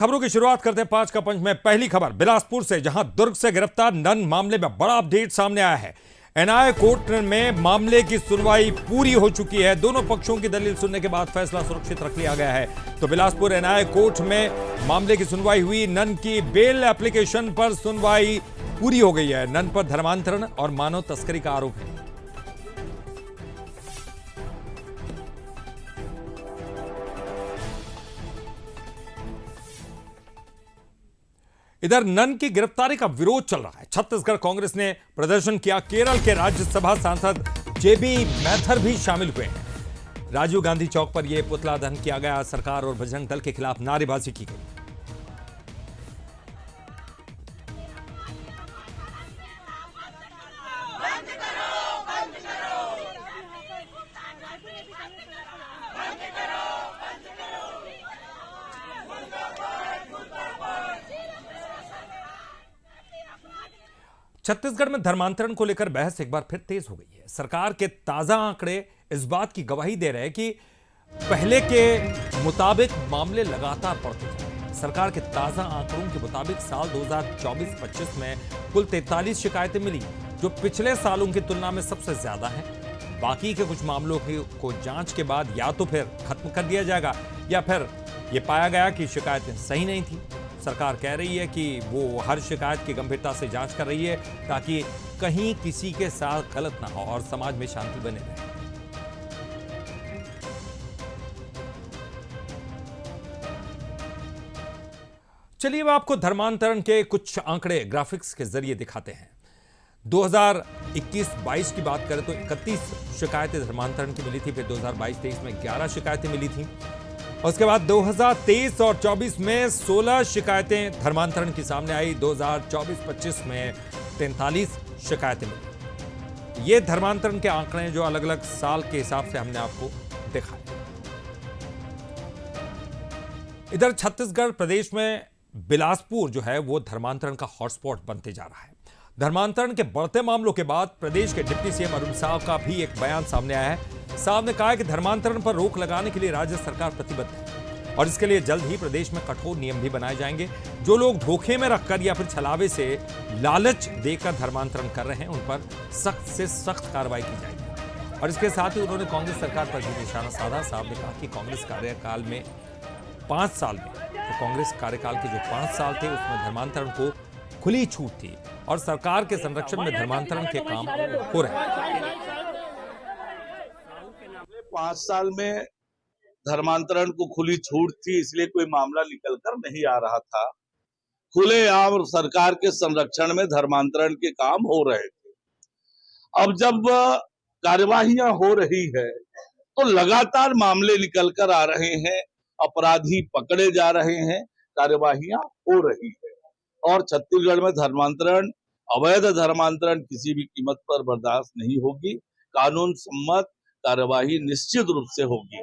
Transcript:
खबरों की शुरुआत करते हैं 5 का पंच में। पहली खबर बिलासपुर से, जहां दुर्ग से गिरफ्तार नन मामले में बड़ा अपडेट सामने आया है। एनआईए कोर्ट में मामले की सुनवाई पूरी हो चुकी है। दोनों पक्षों की दलील सुनने के बाद फैसला सुरक्षित रख लिया गया है। तो बिलासपुर एनआईए कोर्ट में मामले की सुनवाई हुई। नन की बेल एप्लीकेशन पर सुनवाई पूरी हो गई है। नन पर धर्मांतरण और मानव तस्करी का आरोप है। इधर नन की गिरफ्तारी का विरोध चल रहा है। छत्तीसगढ़ कांग्रेस ने प्रदर्शन किया। केरल के राज्यसभा सांसद जेबी मैथर भी शामिल हुए हैं। राजीव गांधी चौक पर यह पुतला दहन किया गया। सरकार और बजरंग दल के खिलाफ नारेबाजी की गई। छत्तीसगढ़ में धर्मांतरण को लेकर बहस एक बार फिर तेज हो गई है। सरकार के ताजा आंकड़े इस बात की गवाही दे रहे हैं कि पहले के मुताबिक मामले लगातार बढ़ते जा रहे हैं। सरकार के ताजा आंकड़ों के मुताबिक साल 2024-25 में कुल 43 शिकायतें मिली, जो पिछले सालों की तुलना में सबसे ज्यादा है। बाकी के कुछ मामलों को जांच के बाद या तो फिर खत्म कर दिया जाएगा या फिर यह पाया गया कि शिकायतें सही नहीं थी। सरकार कह रही है कि वो हर शिकायत की गंभीरता से जांच कर रही है ताकि कहीं किसी के साथ गलत ना हो और समाज में शांति बने रहे। चलिए अब आपको धर्मांतरण के कुछ आंकड़े ग्राफिक्स के जरिए दिखाते हैं। 2021-22 की बात करें तो 31 शिकायतें धर्मांतरण की मिली थी। फिर 2022-23 में 11 शिकायतें मिली थी। उसके बाद 2023 और 24 में 16 शिकायतें धर्मांतरण की सामने आई। 2024-25 में 43 शिकायतें मिली। ये धर्मांतरण के आंकड़े जो अलग अलग साल के हिसाब से हमने आपको दिखाए। इधर छत्तीसगढ़ प्रदेश में बिलासपुर जो है वो धर्मांतरण का हॉटस्पॉट बनते जा रहा है। धर्मांतरण के बढ़ते मामलों के बाद प्रदेश के डिप्टी सीएम अरुण साव का भी एक बयान सामने आया है। साहब ने कहा कि धर्मांतरण पर रोक लगाने के लिए राज्य सरकार प्रतिबद्ध है और इसके लिए जल्द ही प्रदेश में कठोर नियम भी बनाए जाएंगे। जो लोग धोखे में रखकर या फिर छलावे से लालच देकर धर्मांतरण कर रहे हैं उन पर सख्त से सख्त कार्रवाई की जाएगी। और इसके साथ ही उन्होंने कांग्रेस सरकार पर भी निशाना साधा। साहब ने कहा कि कांग्रेस कार्यकाल में 5 साल में तो कांग्रेस कार्यकाल के जो 5 साल थे उसमें धर्मांतरण को खुली छूट थी और सरकार के संरक्षण में धर्मांतरण के काम हो रहे हैं। 5 साल में धर्मांतरण को खुली छूट थी, इसलिए कोई मामला निकल कर नहीं आ रहा था। खुलेआम सरकार के संरक्षण में धर्मांतरण के काम हो रहे थे। अब जब कार्यवाहियां हो रही है तो लगातार मामले निकल कर आ रहे हैं, अपराधी पकड़े जा रहे हैं, कार्यवाहियां हो रही है और छत्तीसगढ़ में धर्मांतरण, अवैध धर्मांतरण किसी भी कीमत पर बर्दाश्त नहीं होगी। कानून सम्मत कार्यवाही निश्चित रूप से होगी।